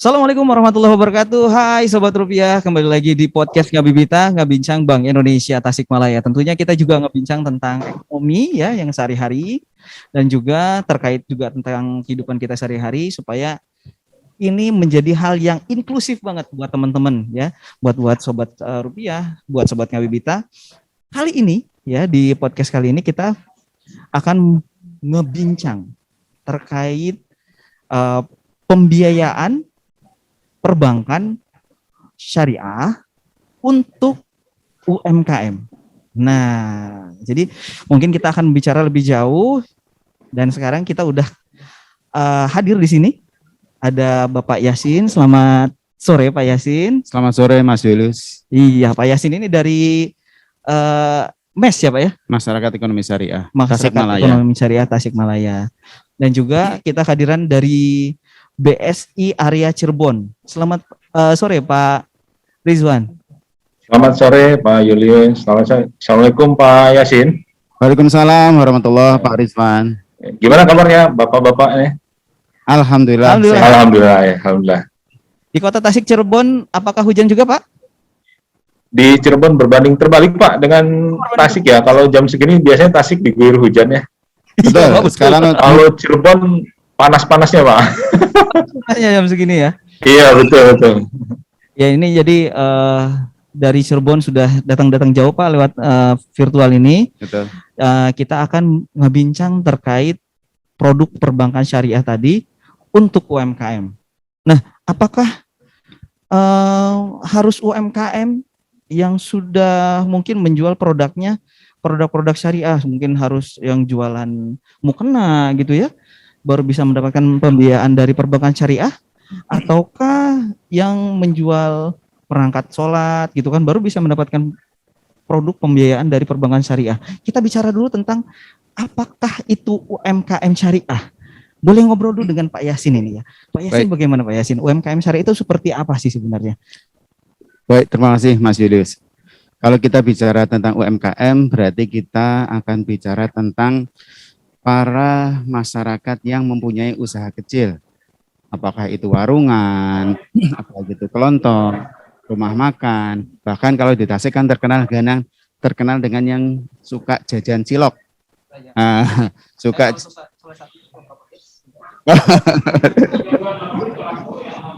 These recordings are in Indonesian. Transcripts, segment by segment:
Assalamualaikum warahmatullahi wabarakatuh. Hai Sobat Rupiah, kembali lagi di podcast Ngabibita, Ngabincang Bank Indonesia Tasikmalaya. Tentunya kita juga ngebincang tentang ekonomi ya yang sehari-hari dan juga terkait juga tentang kehidupan kita sehari-hari supaya ini menjadi hal yang inklusif banget buat teman-teman ya, buat Sobat Rupiah, buat Sobat Ngabibita. Kali ini ya di podcast kali ini kita akan ngebincang terkait pembiayaan perbankan syariah untuk UMKM. Nah, jadi mungkin kita akan bicara lebih jauh dan sekarang kita udah hadir di sini. Ada Bapak Yasin. Selamat sore Pak Yasin. Selamat sore Mas Julius. Iya, Pak Yasin ini dari MES ya Pak ya? Masyarakat Ekonomi Syariah Tasikmalaya. Ekonomi Syariah Tasikmalaya. Dan juga kita kehadiran dari BSI area Cirebon. Selamat sore Pak Rizwan. Selamat sore Pak Julius. Assalamualaikum Pak Yasin. Waalaikumsalam warahmatullahi Pak Rizwan. Gimana kabarnya Bapak-bapak nih? Alhamdulillah. Alhamdulillah. Di kota Tasik Cirebon apakah hujan juga Pak? Di Cirebon berbanding terbalik Pak dengan Tasik ya. Kalau jam segini biasanya Tasik diguyur hujan ya. Betul. Sekarang kalau Cirebon panas-panasnya Pak. Hanya jam segini ya. Iya betul. Ya ini jadi dari Cirebon sudah datang jauh Pak lewat virtual ini. Betul. Kita akan ngebincang terkait produk perbankan syariah tadi untuk UMKM. Nah, apakah harus UMKM yang sudah mungkin menjual produknya produk-produk syariah, mungkin harus yang jualan mukena gitu ya, baru bisa mendapatkan pembiayaan dari perbankan syariah, ataukah yang menjual perangkat sholat gitu kan baru bisa mendapatkan produk pembiayaan dari perbankan syariah. Kita bicara dulu tentang apakah itu UMKM syariah. Boleh ngobrol dulu dengan Pak Yasin ini ya. Pak Yasin, baik. Bagaimana Pak Yasin? UMKM syariah itu seperti apa sih sebenarnya? Baik, terima kasih Mas Julius. Kalau kita bicara tentang UMKM, berarti kita akan bicara tentang para masyarakat yang mempunyai usaha kecil. Apakah itu warungan, apakah itu kelontong, rumah makan, bahkan kalau di Tasik kan terkenal dengan yang suka jajan cilok. Suka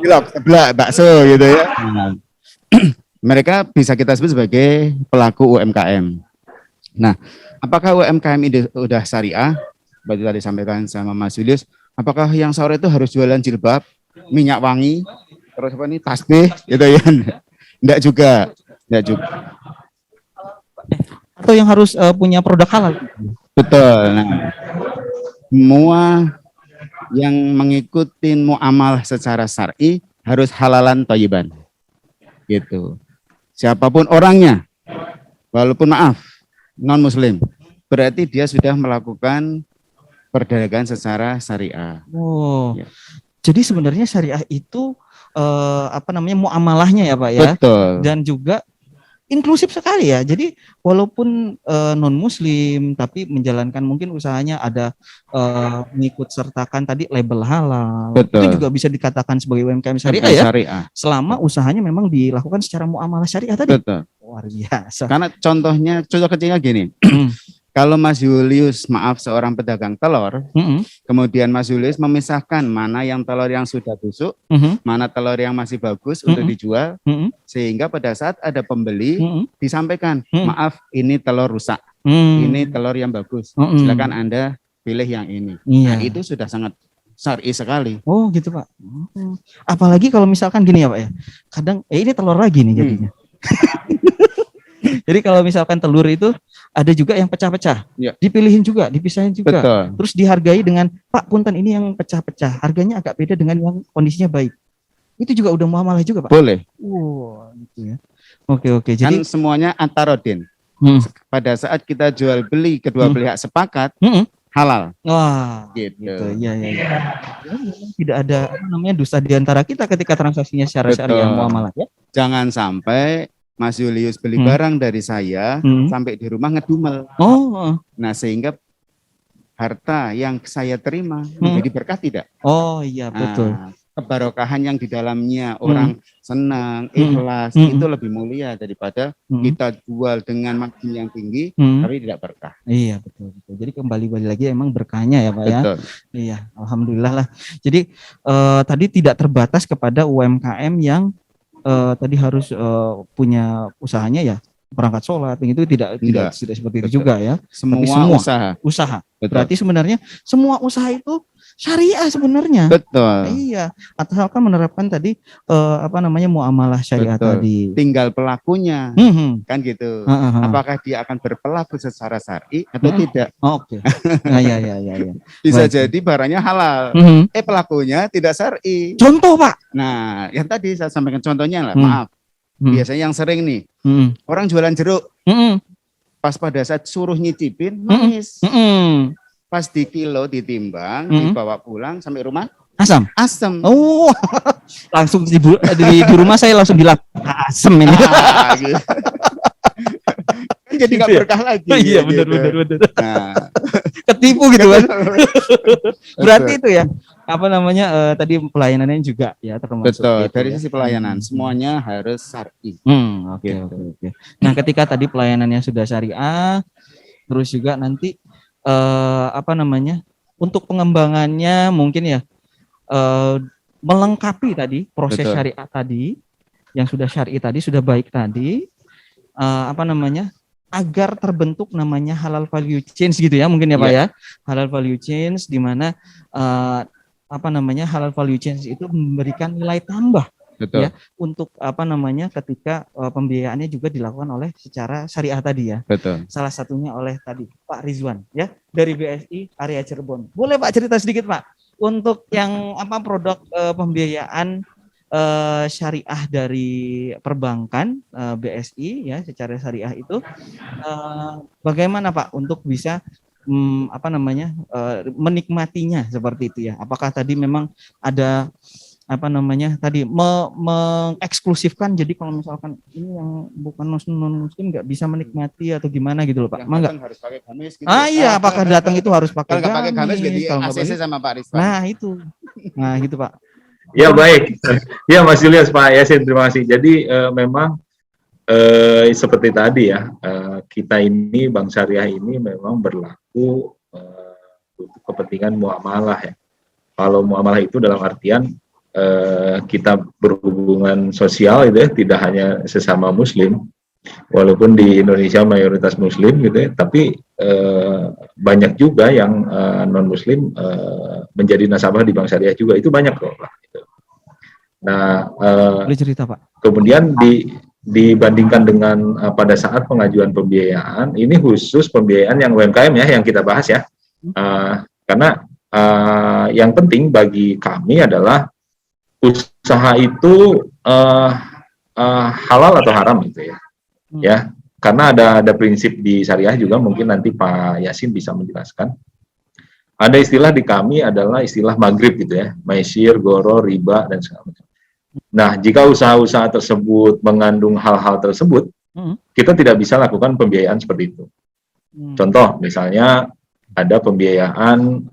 cilok, seblak, bakso gitu ya. Mereka bisa kita sebut sebagai pelaku UMKM. Nah, apakah UMKM ini udah syariah? Seperti tadi disampaikan sama Mas Julius, apakah yang sore itu harus jualan jilbab, minyak wangi, terus apa nih tasbih gitu ya? Enggak juga. Atau yang harus punya produk halal? Betul. Nah, semua yang mengikuti muamalah secara syar'i harus halalan thayyiban. Gitu. Siapapun orangnya, walaupun maaf non muslim, berarti dia sudah melakukan perdagangan secara syariah. Oh, ya. Jadi sebenarnya syariah itu muamalahnya ya Pak ya. Betul. Dan juga inklusif sekali ya. Jadi walaupun non muslim tapi menjalankan mungkin usahanya ada mengikut sertakan tadi label halal. Betul. Itu juga bisa dikatakan sebagai UMKM syariah ya. Syariah. Selama usahanya memang dilakukan secara muamalah syariah tadi. Betul. Luar biasa. Karena contoh kecilnya gini. Kalau Mas Julius, maaf, seorang pedagang telur, kemudian Mas Julius memisahkan mana yang telur yang sudah busuk, mana telur yang masih bagus untuk dijual, sehingga pada saat ada pembeli disampaikan, maaf, ini telur rusak, ini telur yang bagus, silakan Anda pilih yang ini. Nah, itu sudah sangat syar'i sekali. Oh gitu Pak. Apalagi kalau misalkan gini ya Pak ya, kadang ini telur lagi nih jadinya. Jadi kalau misalkan telur itu ada juga yang pecah-pecah, dipilihin juga, dipisahin juga. Betul. Terus dihargai dengan Pak punten ini yang pecah-pecah, harganya agak beda dengan yang kondisinya baik. Itu juga udah muamalah juga Pak. Boleh. Gitu ya. Oke. Jadi semuanya antarodin. Pada saat kita jual beli kedua pihak sepakat, halal. Wah, gitu. Iya. Tidak ada dusta di antara kita ketika transaksinya secara syariah muamalah ya. Jangan sampai Mas Julius beli barang dari saya sampai di rumah ngedumel. Nah, sehingga harta yang saya terima menjadi berkah tidak? Oh iya betul. kebarokahan yang di dalamnya, orang senang, ikhlas, itu lebih mulia daripada kita jual dengan margin yang tinggi tapi tidak berkah. Iya, betul. Jadi kembali lagi emang berkahnya ya Pak ya. Betul. Iya, alhamdulillah lah. Jadi tadi tidak terbatas kepada UMKM yang tadi harus punya usahanya ya, perangkat sholat, itu tidak seperti itu juga ya. Semua usaha. Betul. Berarti sebenarnya semua usaha itu syariah sebenarnya. Betul. Iya, asalkan menerapkan tadi muamalah syariah. Betul. Tadi. Tinggal pelakunya, kan gitu. Apakah dia akan berpelaku secara syar'i atau tidak? Oke. Ya. Bisa jadi barangnya halal, pelakunya tidak syar'i. Contoh Pak. Nah, yang tadi saya sampaikan contohnya lah, maaf. Biasanya yang sering nih, orang jualan jeruk, pas pada saat suruh nyicipin, manis. Pas di kilo ditimbang, dibawa pulang sampai rumah, asam. Oh, langsung di rumah saya langsung bilang asam ini. Gitu. Jadi nggak berkah lagi. Iya, gitu. benar. Nah. Ketipu gitu kan. Berarti itu ya, tadi pelayanannya juga ya termasuk. Betul, dari sisi pelayanan semuanya harus syar'i. Oke. Nah, ketika tadi pelayanannya sudah syariah, terus juga nanti untuk pengembangannya mungkin ya melengkapi tadi proses syariah tadi yang sudah syar'i tadi, sudah baik tadi, agar terbentuk namanya halal value chain gitu ya mungkin ya Pak ya. Halal value chain di mana halal value chain itu memberikan nilai tambah. Betul. Ya untuk ketika pembiayaannya juga dilakukan oleh secara syariah tadi ya. Betul. Salah satunya oleh tadi Pak Rizwan ya dari BSI area Cirebon. Boleh Pak cerita sedikit Pak untuk yang produk pembiayaan syariah dari perbankan BSI ya secara syariah itu bagaimana Pak untuk bisa menikmatinya seperti itu ya. Apakah tadi memang ada mengeksklusifkan, jadi kalau misalkan ini yang bukan non muslim nggak bisa menikmati atau gimana gitu loh Pak? Enggak harus pakai gamis gitu. Iya, apakah datang itu harus pakai gamis? Kalau nggak pakai gamis jadi ACC sama Pak Rizwan. Nah itu Pak. Ya baik, ya Mas Julius, Pak Yasin, terima kasih. Jadi memang seperti tadi ya, kita ini Bank Syariah ini memang berlaku untuk kepentingan muamalah ya. Kalau muamalah itu dalam artian kita berhubungan sosial gitu ya, tidak hanya sesama muslim, walaupun di Indonesia mayoritas muslim gitu ya, tapi banyak juga yang non muslim menjadi nasabah di Bank Syariah juga, itu banyak loh Pak. Gitu. Nah, boleh cerita Pak. Kemudian dibandingkan dengan pada saat pengajuan pembiayaan, ini khusus pembiayaan yang UMKM ya, yang kita bahas ya, karena yang penting bagi kami adalah usaha itu halal atau haram gitu ya. Ya, karena ada prinsip di syariah juga, mungkin nanti Pak Yasin bisa menjelaskan. Ada istilah di kami adalah istilah maghrib gitu ya, maisir, goro, riba dan segala macam. Nah, jika usaha-usaha tersebut mengandung hal-hal tersebut, kita tidak bisa lakukan pembiayaan seperti itu. Contoh, misalnya ada pembiayaan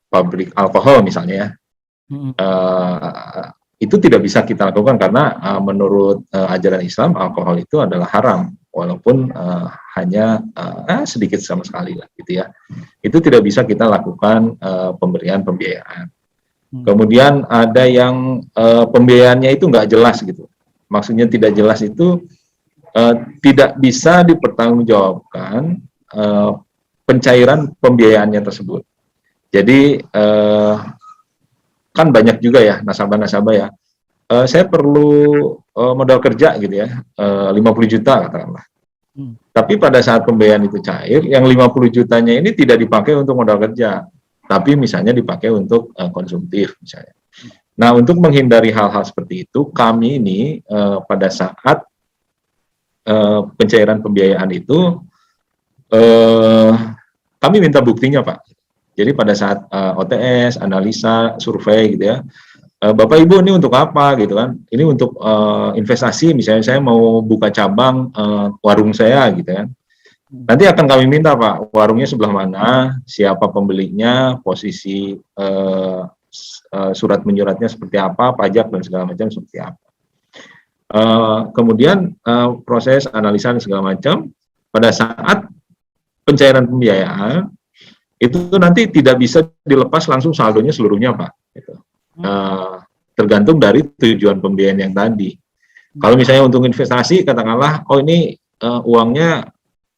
pabrik alkohol misalnya ya. Itu tidak bisa kita lakukan karena menurut ajaran Islam alkohol itu adalah haram, walaupun hanya sedikit sama sekali lah gitu ya. Itu tidak bisa kita lakukan pemberian pembiayaan. Kemudian ada yang pembiayaannya itu nggak jelas gitu. Maksudnya tidak jelas itu tidak bisa dipertanggungjawabkan pencairan pembiayaannya tersebut. Jadi kan banyak juga ya nasabah-nasabah ya, saya perlu modal kerja gitu ya, 50 juta katakanlah. Tapi pada saat pembiayaan itu cair, yang 50 jutanya ini tidak dipakai untuk modal kerja, tapi misalnya dipakai untuk konsumtif misalnya. Nah, untuk menghindari hal-hal seperti itu, kami ini pada saat pencairan pembiayaan itu, kami minta buktinya Pak. Jadi pada saat OTS, analisa, survei gitu ya, Bapak Ibu ini untuk apa gitu kan? Ini untuk investasi, misalnya saya mau buka cabang warung saya gitu kan. Nanti akan kami minta Pak, warungnya sebelah mana, siapa pembelinya, posisi surat menyuratnya seperti apa, pajak dan segala macam seperti apa. Kemudian proses analisa dan segala macam pada saat pencairan pembiayaan itu nanti tidak bisa dilepas langsung saldonya seluruhnya, Pak. Gitu. Tergantung dari tujuan pembiayaan yang tadi. Kalau misalnya untuk investasi, katakanlah, oh ini uangnya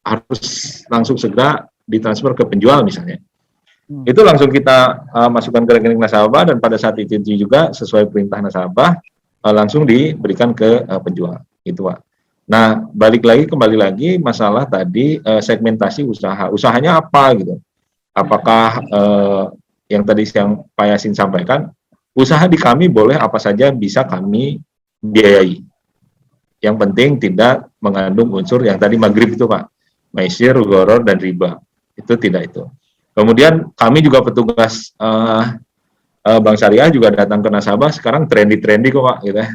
harus langsung segera ditransfer ke penjual misalnya. Itu langsung kita masukkan ke rekening nasabah dan pada saat itu juga sesuai perintah nasabah langsung diberikan ke penjual. Itu, Pak. Nah, kembali lagi masalah tadi segmentasi usaha. Usahanya apa gitu? Apakah yang tadi yang Pak Yasin sampaikan, usaha di kami boleh apa saja bisa kami biayai. Yang penting tidak mengandung unsur yang tadi maghrib itu, Pak. Maisir, ghoror, dan riba. Itu tidak itu. Kemudian kami juga petugas Bank Syariah juga datang ke nasabah, sekarang trendy kok, Pak, gitu ya.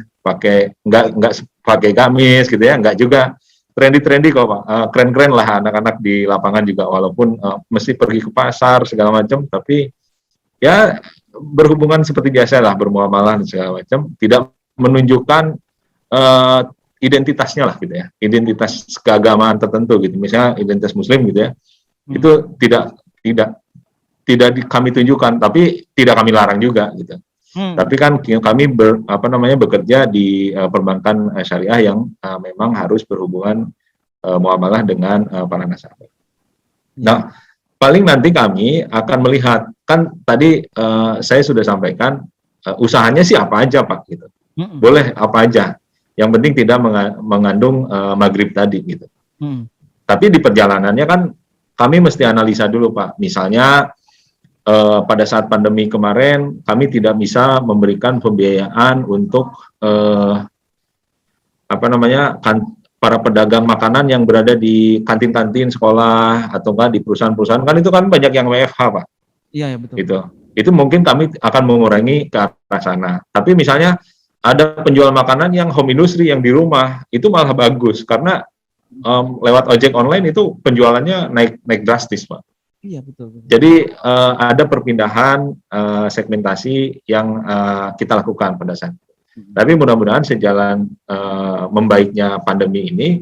Enggak pakai gamis gitu ya, enggak juga. Trendy kok, Pak. Keren-keren lah anak-anak di lapangan juga, walaupun mesti pergi ke pasar segala macam, tapi ya berhubungan seperti biasa lah, bermuamalah dan segala macam, tidak menunjukkan identitasnya lah gitu ya, identitas keagamaan tertentu gitu, misalnya identitas Muslim gitu ya, itu tidak kami tunjukkan, tapi tidak kami larang juga gitu. Tapi kan kami bekerja di perbankan syariah yang memang harus berhubungan muamalah dengan para nasabah. Nah, paling nanti kami akan melihat, kan tadi saya sudah sampaikan usahanya sih apa aja, Pak, gitu. Boleh apa aja. Yang penting tidak mengandung maghrib tadi gitu. Tapi di perjalanannya kan kami mesti analisa dulu, Pak. Misalnya pada saat pandemi kemarin kami tidak bisa memberikan pembiayaan untuk para pedagang makanan yang berada di kantin-kantin sekolah atau enggak di perusahaan-perusahaan, kan itu kan banyak yang WFH, Pak. Iya, betul. Gitu. Itu mungkin kami akan mengurangi ke arah sana. Tapi misalnya ada penjual makanan yang home industry yang di rumah, itu malah bagus karena lewat ojek online itu penjualannya naik drastis, Pak. Iya, betul. Jadi ada perpindahan segmentasi yang kita lakukan pada saat itu. Tapi mudah-mudahan sejalan membaiknya pandemi ini,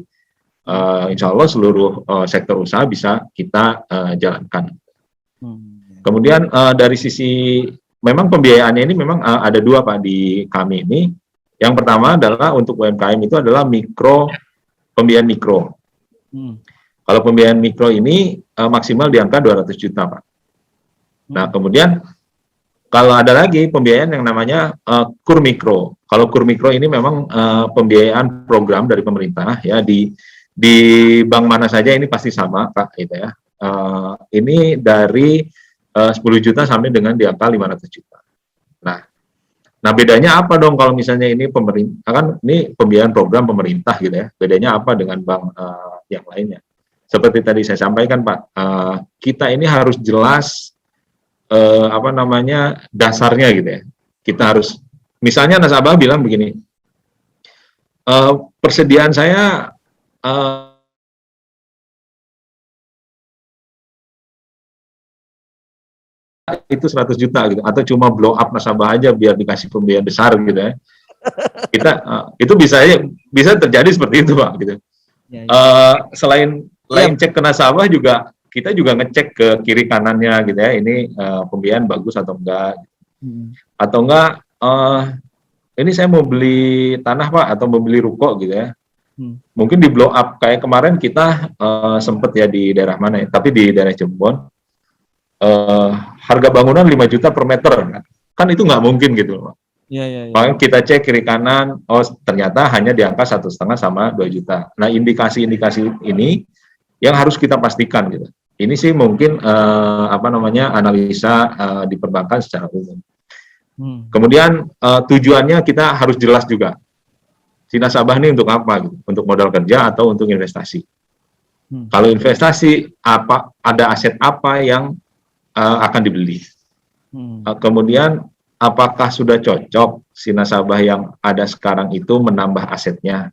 insya Allah seluruh sektor usaha bisa kita jalankan. Kemudian dari sisi memang pembiayaannya ini memang ada dua, Pak, di kami ini. Yang pertama adalah untuk UMKM itu adalah pembiayaan mikro. Kalau pembiayaan mikro ini maksimal di angka 200 juta, Pak. Nah, kemudian kalau ada lagi pembiayaan yang namanya kur mikro. Kalau kur mikro ini memang pembiayaan program dari pemerintah ya, di bank mana saja ini pasti sama, Pak, gitu ya. Ini dari 10 juta sampai dengan di angka 500 juta. Nah, bedanya apa dong kalau misalnya ini pemerintah, kan ini pembiayaan program pemerintah gitu ya. Bedanya apa dengan bank yang lainnya? Seperti tadi saya sampaikan, Pak, kita ini harus jelas dasarnya gitu ya. Kita harus, misalnya nasabah bilang begini, persediaan saya itu 100 juta gitu, atau cuma blow up nasabah aja biar dikasih pembiayaan besar gitu ya. Kita itu bisa terjadi seperti itu, Pak, gitu. Selain cek ke nasabah juga, kita juga ngecek ke kiri kanannya gitu ya, ini pembiayaan bagus atau enggak, atau enggak ini saya mau beli tanah, Pak, atau mau beli ruko gitu ya, mungkin di blow up kayak kemarin kita sempet ya di daerah mana ya, tapi di daerah Cirebon, harga bangunan 5 juta per meter, kan itu nggak mungkin gitu, Pak. Makanya kita cek kiri kanan, oh ternyata hanya di angka 1,5 sama 2 juta. Nah, indikasi-indikasi ini yang harus kita pastikan gitu. Ini sih mungkin analisa di perbankan secara umum. Kemudian tujuannya kita harus jelas juga. Si nasabah ini untuk apa gitu? Untuk modal kerja atau untuk investasi. Kalau investasi ada aset apa yang akan dibeli. Kemudian apakah sudah cocok si nasabah yang ada sekarang itu menambah asetnya?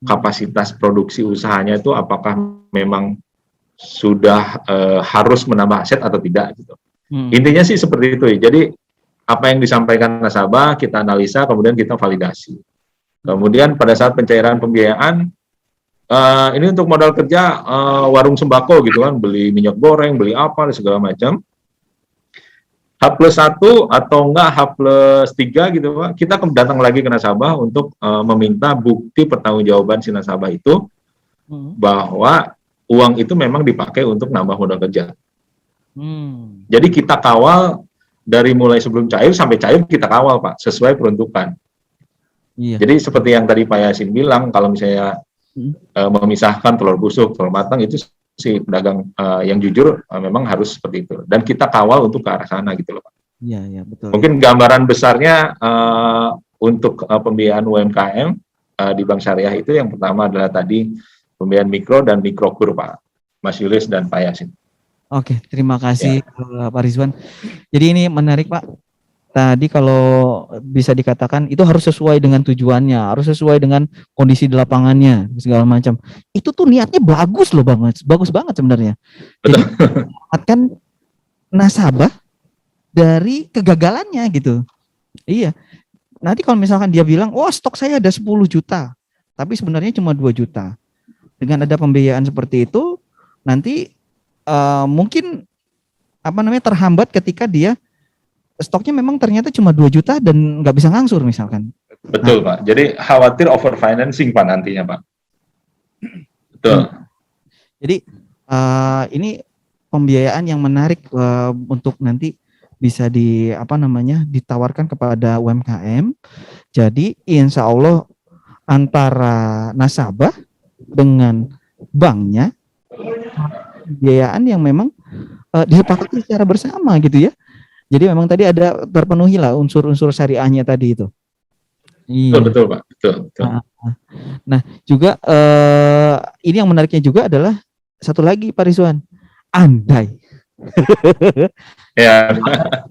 Kapasitas produksi usahanya itu apakah memang sudah harus menambah aset atau tidak gitu. Intinya sih seperti itu ya. Jadi apa yang disampaikan nasabah, kita analisa, kemudian kita validasi. Kemudian pada saat pencairan pembiayaan, ini untuk modal kerja warung sembako gitu kan, beli minyak goreng, beli apa, segala macam. H+1 atau enggak H+3 gitu Pak, kita datang lagi ke nasabah untuk meminta bukti pertanggungjawaban si nasabah itu bahwa uang itu memang dipakai untuk nambah modal kerja. Jadi kita kawal dari mulai sebelum cair sampai cair, kita kawal Pak, sesuai peruntukan. Iya. Jadi seperti yang tadi Pak Yasin bilang, kalau misalnya memisahkan telur busuk, telur matang, itu si pedagang yang jujur memang harus seperti itu. Dan kita kawal untuk ke arah sana gitu loh Pak. Iya, iya, betul. Mungkin gambaran besarnya untuk pembiayaan UMKM di Bank Syariah itu yang pertama adalah tadi pembiayaan mikro dan mikrokur Pak Mas Julius dan Pak Yasin. Oke, terima kasih Pak Rizwan. Jadi ini menarik Pak. Tadi kalau bisa dikatakan itu harus sesuai dengan tujuannya, harus sesuai dengan kondisi di lapangannya, segala macam. Itu tuh niatnya bagus loh banget, bagus banget sebenarnya. Jadi menyelamatkan nasabah dari kegagalannya gitu. Iya. Nanti kalau misalkan dia bilang, oh stok saya ada 10 juta, tapi sebenarnya cuma 2 juta. Dengan ada pembiayaan seperti itu, nanti mungkin terhambat ketika dia stoknya memang ternyata cuma 2 juta dan nggak bisa ngangsur misalkan. Betul Pak, jadi khawatir over financing Pak nantinya Pak. Betul. Jadi ini pembiayaan yang menarik untuk nanti bisa ditawarkan kepada UMKM. Jadi insya Allah antara nasabah dengan banknya pembiayaan yang memang disepakati secara bersama gitu ya. Jadi memang tadi ada terpenuhi lah unsur-unsur syariahnya tadi itu. Iya. Betul Pak, betul. Nah juga ini yang menariknya juga adalah satu lagi Pak Rizwan, andai Ya.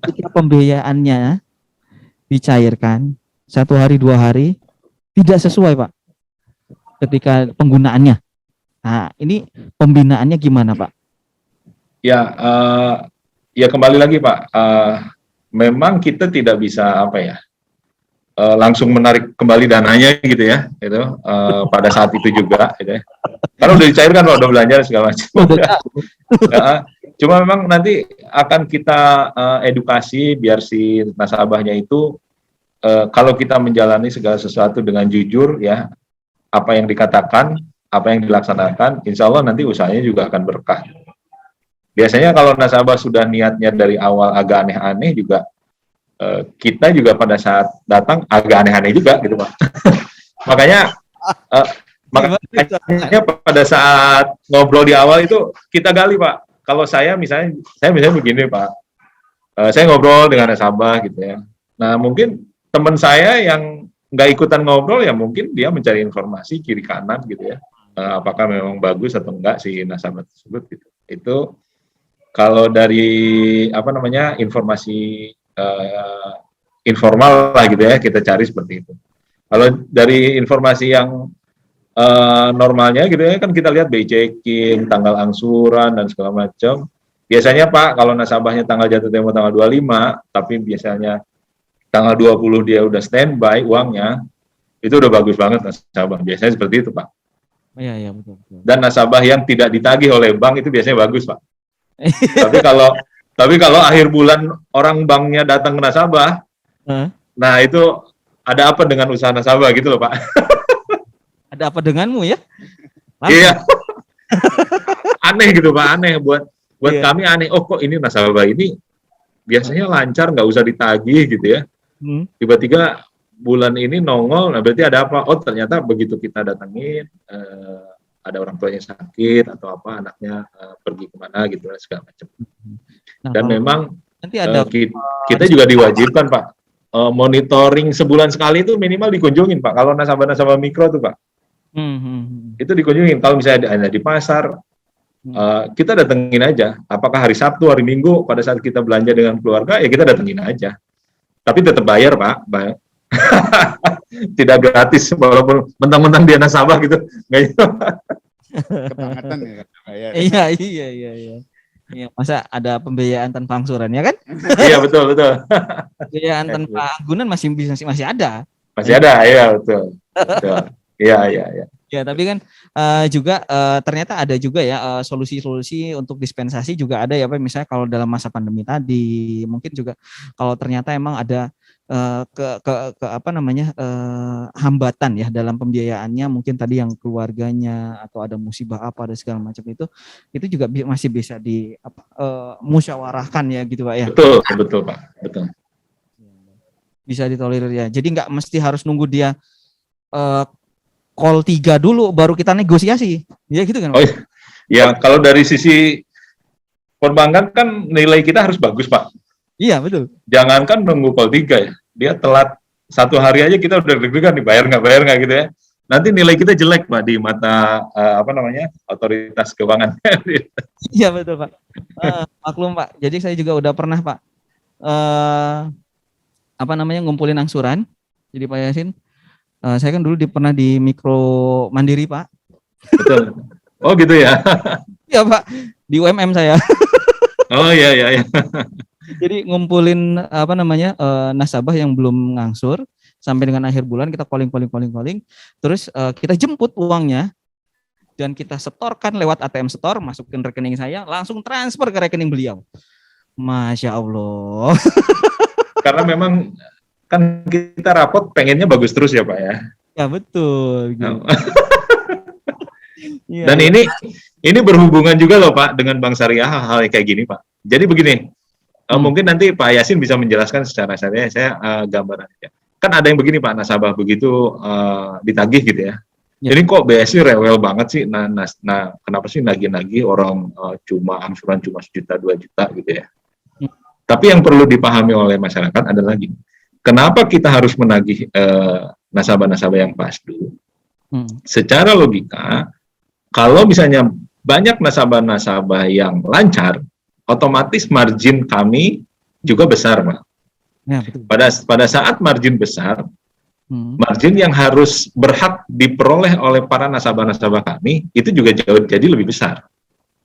ketika pembiayaannya dicairkan 1 hari 2 hari tidak sesuai Pak ketika penggunaannya. Nah, ini pembinaannya gimana, Pak? Ya kembali lagi, Pak. Memang kita tidak bisa langsung menarik kembali dananya gitu ya, itu pada saat itu juga, gitu ya. Karena udah dicairkan, Pak, udah belanja segala macam. Cuma memang nanti akan kita edukasi biar si nasabahnya itu kalau kita menjalani segala sesuatu dengan jujur ya, apa yang dikatakan, apa yang dilaksanakan, insya Allah nanti usahanya juga akan berkah. Biasanya kalau nasabah sudah niatnya dari awal agak aneh-aneh juga, kita juga pada saat datang agak aneh-aneh juga gitu Pak. makanya pada saat ngobrol di awal itu kita gali Pak. Kalau saya misalnya begini Pak, saya ngobrol dengan nasabah gitu ya. Nah mungkin teman saya yang nggak ikutan ngobrol ya mungkin dia mencari informasi kiri kanan gitu ya. Apakah memang bagus atau enggak si nasabah tersebut gitu. Itu kalau dari informasi informal lah gitu ya, kita cari seperti itu. Kalau dari informasi yang normalnya gitu ya, kan kita lihat BI checking, tanggal angsuran dan segala macam. Biasanya Pak, kalau nasabahnya tanggal jatuh tempo tanggal 25, tapi biasanya tanggal 20 dia udah standby uangnya, itu udah bagus banget nasabah. Biasanya seperti itu Pak. Iya, betul. Dan nasabah yang tidak ditagih oleh bank itu biasanya bagus Pak. tapi kalau akhir bulan orang banknya datang ke nasabah, nah itu ada apa dengan usaha nasabah gitu loh Pak. Ada apa denganmu ya? Iya. Aneh gitu Pak, aneh buat kami aneh. Oh kok ini nasabah ini biasanya lancar nggak usah ditagih gitu ya. Tiba-tiba bulan ini nongol, nah berarti ada apa? Oh ternyata begitu kita datangin ada orang tuanya sakit atau apa anaknya pergi kemana gitu segala macam. Dan memang nanti ada kita juga diwajibkan Pak monitoring sebulan sekali itu minimal dikunjungin Pak. Kalau nasabah-nasabah mikro tuh Pak, itu dikunjungin. Kalau misalnya ada di pasar, kita datengin aja. Apakah hari Sabtu, hari Minggu pada saat kita belanja dengan keluarga ya kita datengin aja. Tapi tetap bayar Pak. Tidak gratis walaupun mentang-mentang dia nasabah gitu. Nggak gitu. Kebangetan ya. Iya. Iya, masa ada pembiayaan tanpa angsuran ya kan? Iya, betul, betul. Pembiayaan tanpa anggunan masih ada. Masih ada, ya, betul. Betul. Iya, iya, iya. Ya, tapi kan juga ternyata ada juga ya solusi-solusi untuk dispensasi juga ada ya Pak. Misalnya kalau dalam masa pandemi tadi, mungkin juga kalau ternyata emang ada ke apa namanya hambatan ya dalam pembiayaannya, mungkin tadi yang keluarganya atau ada musibah apa dan segala macam itu juga masih bisa di musyawarahkan ya gitu Pak ya. Betul, betul Pak, betul. Bisa ditolerir ya. Jadi nggak mesti harus nunggu dia call 3 dulu baru kita negosiasi. Ya gitu kan Pak? Oh ya, kalau dari sisi perbankan kan nilai kita harus bagus Pak. Iya betul. Jangankan nunggu call 3 ya, dia telat 1 hari aja kita udah deg-degan nih, bayar nggak gitu ya. Nanti nilai kita jelek Pak di mata otoritas keuangan. Iya betul Pak. Maklum Pak. Jadi saya juga udah pernah Pak ngumpulin angsuran. Jadi Pak Yasin, saya kan dulu pernah di Mikro Mandiri Pak. Betul. Oh gitu ya. Iya Pak, di UMM saya. Oh iya. Jadi ngumpulin nasabah yang belum ngangsur sampai dengan akhir bulan kita calling, terus kita jemput uangnya dan kita setorkan lewat ATM setor, masukin rekening saya, langsung transfer ke rekening beliau. Masya Allah. Karena memang kan kita rapot pengennya bagus terus ya Pak ya. Ya betul. Gitu. Ya, dan ini berhubungan juga loh Pak dengan Bank Syariah hal-hal kayak gini Pak. Jadi begini. Mungkin nanti Pak Yasin bisa menjelaskan secara syariah, saya gambaran aja. Kan ada yang begini Pak, nasabah begitu ditagih gitu ya. Jadi kok BSI rewel banget sih, nah kenapa sih nagih-nagih orang cuma angsuran cuma 1 juta 2 juta gitu ya. Tapi yang perlu dipahami oleh masyarakat adalah gini, kenapa kita harus menagih nasabah-nasabah yang pasdu? Secara logika, kalau misalnya banyak nasabah-nasabah yang lancar, otomatis margin kami juga besar, Pak. Ya, betul. Pada saat margin besar, margin yang harus berhak diperoleh oleh para nasabah-nasabah kami itu juga jauh jadi lebih besar.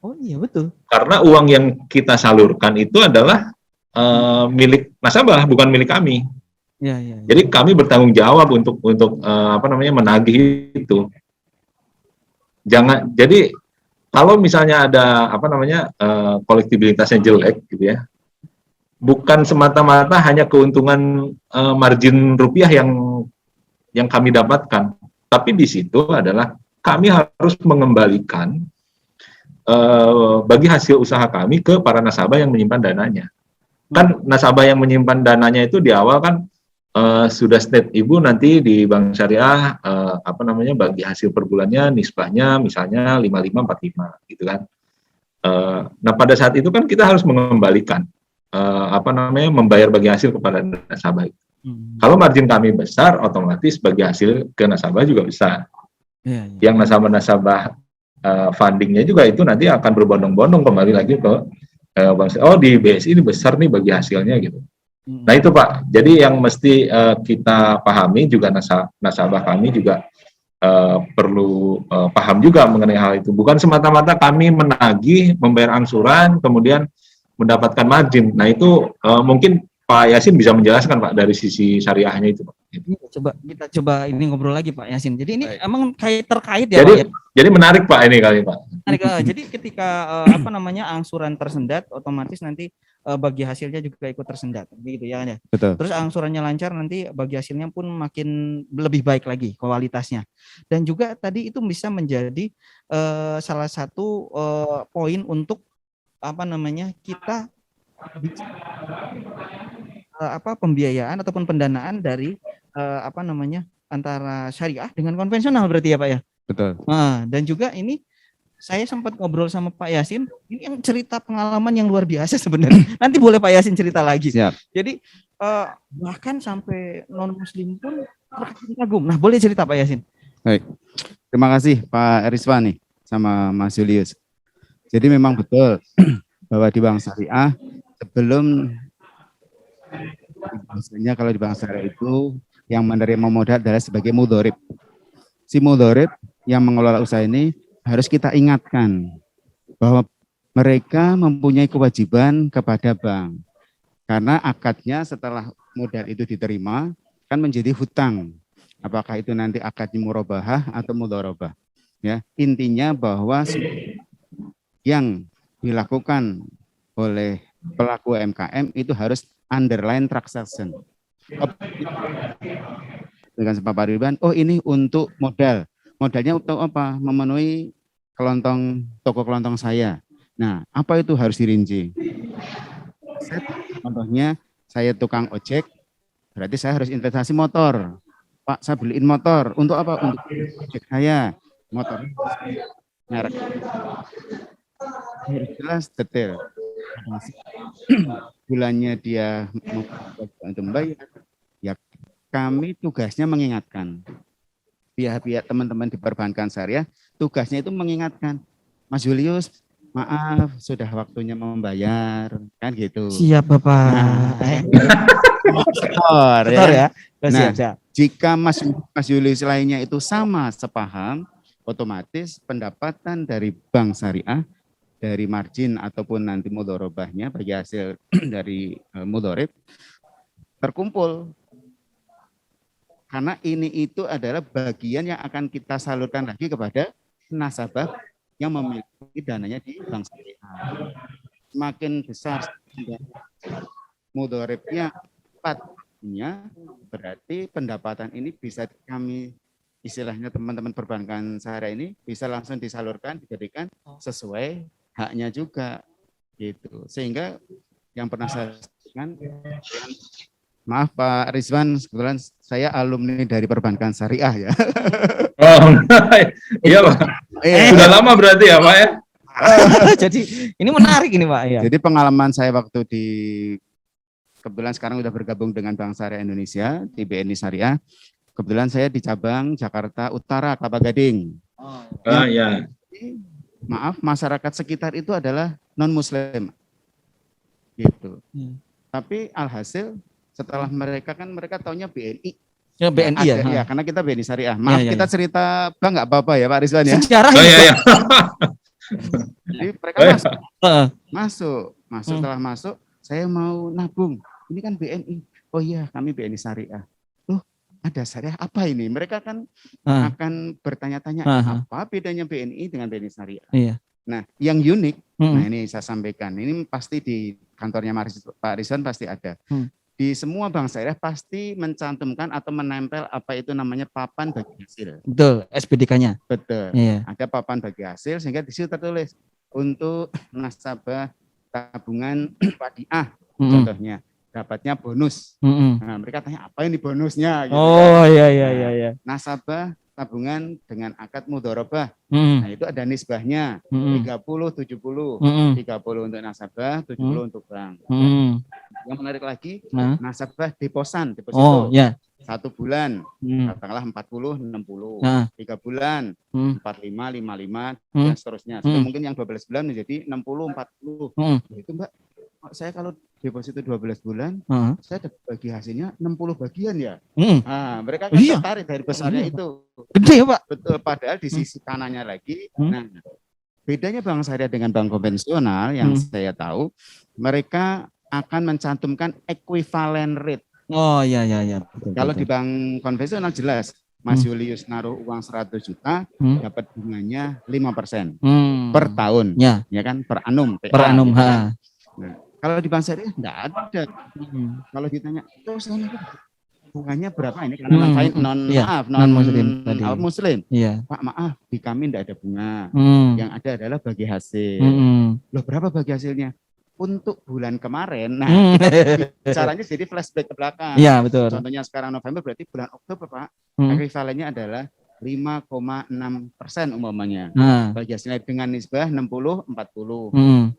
Oh iya betul. Karena uang yang kita salurkan itu adalah milik nasabah, bukan milik kami. Ya. Jadi kami bertanggung jawab untuk menagih itu. Jadi kalau misalnya ada kolektibilitasnya jelek gitu ya, bukan semata-mata hanya keuntungan margin rupiah yang kami dapatkan, tapi di situ adalah kami harus mengembalikan bagi hasil usaha kami ke para nasabah yang menyimpan dananya. Kan nasabah yang menyimpan dananya itu di awal kan sudah state ibu nanti di Bank Syariah bagi hasil per bulannya nisbahnya misalnya 5545 gitu kan. Nah pada saat itu kan kita harus mengembalikan membayar bagi hasil kepada nasabah. Kalau margin kami besar, otomatis bagi hasil ke nasabah juga besar. Yang nasabah-nasabah fundingnya juga itu nanti akan berbondong-bondong kembali lagi ke di BSI ini besar nih bagi hasilnya gitu. Nah itu Pak, jadi yang mesti kita pahami juga nasabah kami juga perlu paham juga mengenai hal itu. Bukan semata-mata kami menagih, membayar angsuran, kemudian mendapatkan margin. Nah itu mungkin Pak Yasin bisa menjelaskan Pak dari sisi syariahnya itu Pak. Kita coba ini ngobrol lagi Pak Yasin. Jadi ini emang terkait ya Pak ya? Jadi menarik Pak ini kali Pak. Menarik, jadi ketika angsuran tersendat, otomatis nanti bagi hasilnya juga ikut tersendat, gitu ya. Betul. Terus angsurannya lancar, nanti bagi hasilnya pun makin lebih baik lagi kualitasnya. Dan juga tadi itu bisa menjadi salah satu poin untuk kita pembiayaan ataupun pendanaan dari antara syariah dengan konvensional berarti ya Pak ya. Betul. Nah, dan juga ini saya sempat ngobrol sama Pak Yasin, ini yang cerita pengalaman yang luar biasa sebenarnya. Nanti boleh Pak Yasin cerita lagi. Siap. Jadi bahkan sampai non muslim pun kagum. Nah, boleh cerita Pak Yasin. Baik. Terima kasih Pak Eriswan nih sama Mas Julius. Jadi memang betul bahwa di Bank Syariah sebelum biasanya kalau di Bank Syariah itu yang menerima modal adalah sebagai mudhorib. Si mudhorib yang mengelola usaha ini harus kita ingatkan bahwa mereka mempunyai kewajiban kepada bank. Karena akadnya setelah modal itu diterima, kan menjadi hutang. Apakah itu nanti akadnya murabahah atau mudharabah. Ya, intinya bahwa yang dilakukan oleh pelaku UMKM itu harus underline transaction. Dengan Pak Ridwan, oh ini untuk modal. Modalnya untuk apa? Memenuhi toko kelontong saya. Nah, apa itu harus dirinci? Contohnya, saya tukang ojek, berarti saya harus investasi motor. Pak, saya beliin motor. Untuk apa? Untuk ojek saya. Motor merek. Harus jelas, detail. Bulannya dia untuk membayar. Ya, kami tugasnya mengingatkan. Pihak-pihak teman-teman di perbankan syariah, tugasnya itu mengingatkan. Mas Julius, maaf, sudah waktunya membayar, kan gitu. Siap Bapak. Betul ya. Nah, siap. Jika Mas Julius lainnya itu sama sepaham, otomatis pendapatan dari bank syariah, dari margin ataupun nanti mudharabahnya bagi hasil dari mudharib terkumpul. Karena ini itu adalah bagian yang akan kita salurkan lagi kepada nasabah yang memiliki dananya di bank syariah. Semakin besar mudharibnya empatnya, berarti pendapatan ini bisa kami, istilahnya teman-teman perbankan syariah ini bisa langsung disalurkan, diberikan sesuai haknya juga, gitu. Sehingga yang pernah saya sampaikan, maaf Pak Rizwan, kebetulan saya alumni dari perbankan syariah ya. Oh, iya Pak. Sudah lama berarti ya Pak ya? Jadi ini menarik ini Pak ya. Jadi pengalaman saya waktu kebetulan sekarang sudah bergabung dengan Bank Syariah Indonesia di BNI Syariah. Kebetulan saya di cabang Jakarta Utara, Kelapa Gading. Ya. Maaf, masyarakat sekitar itu adalah non-Muslim, gitu. Tapi alhasil setelah mereka taunya BNI. Ya BNI ya. Karena kita BNI Syariah. Maaf, kita cerita Bang, nggak apa-apa ya Pak Rizwan ya. Sejarah ya. Jadi mereka masuk. Setelah masuk, saya mau nabung. Ini kan BNI. Oh iya, kami BNI Syariah. Loh, ada syariah apa ini? Mereka kan akan bertanya-tanya, apa bedanya BNI dengan BNI Syariah? Iya. Nah, yang unik, nah ini saya sampaikan, ini pasti di kantornya Pak Rizwan pasti ada. Di semua bank syariah pasti mencantumkan atau menempel apa itu namanya papan bagi hasil. Betul, SPDK-nya. Betul. Iya. Ada papan bagi hasil sehingga di situ tertulis untuk nasabah tabungan Wadiah, contohnya dapatnya bonus. Nah, mereka tanya apa ini bonusnya? Gitu, oh iya. Nasabah tabungan dengan akad mudharabah. Nah, itu ada nisbahnya 30-70. 30 untuk nasabah, 70 untuk bank. Yang menarik lagi, nasabah deposan. Oh, ya. 1 bulan, katakanlah 40-60. 3 bulan, 45-55, dan seterusnya. Sampai mungkin yang 12 bulan menjadi 60-40. Itu Mbak, saya kalau deposito 12 bulan, saya dapat bagi hasilnya 60 bagian ya. Nah, mereka kan tertarik dari besarnya itu. Gede ya Pak? Betul, padahal di sisi kanannya lagi, nah bedanya bank syariah dengan bank konvensional yang saya tahu, mereka akan mencantumkan equivalent rate. Oh iya. Betul, kalau di bank konvensional jelas, Mas Julius naruh uang 100 juta, dapat bunganya 5% per tahun. Ya kan, per annum. Per annum. Gitu kan. Nah, kalau di bank syariah enggak ada. Kalau ditanya, terus bunganya berapa ini? Karena non muslim. Iya. Pak maaf, di kami enggak ada bunga. Yang ada adalah bagi hasil. Loh, berapa bagi hasilnya? Untuk bulan kemarin, nah caranya jadi flashback ke belakang. Iya, betul. Contohnya sekarang November, berarti bulan Oktober Pak, ekuivalennya adalah 5,6% umpamanya. Bagi hasilnya dengan nisbah 60-40.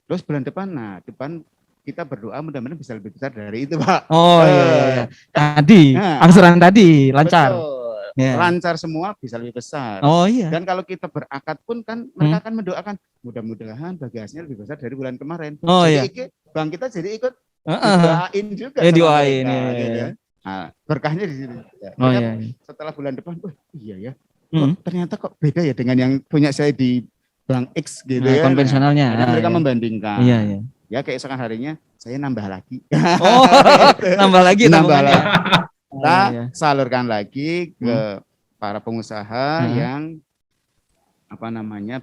Terus bulan depan kita berdoa mudah-mudahan bisa lebih besar dari itu Pak. Oh iya. Tadi, angsuran tadi lancar. Betul. Lancar semua bisa lebih besar. Oh iya. Dan kalau kita berakad pun kan mereka akan mendoakan mudah-mudahan bagi hasilnya lebih besar dari bulan kemarin. Oh jadi iya. Bank kita jadi ikut doain juga. Ya doain ya. Nah, berkahnya di sini. Oh iya. Setelah bulan depan, iya ya. Ternyata kok beda ya dengan yang punya saya di bank X gitu Nah, ya. konvensionalnya. Nah, mereka Iya. membandingkan. Iya, iya. Ya keesokan harinya saya nambah lagi. Oh, nambah lagi Nambah tabungannya. lagi. Kita Iya. salurkan lagi ke para pengusaha Hmm. yang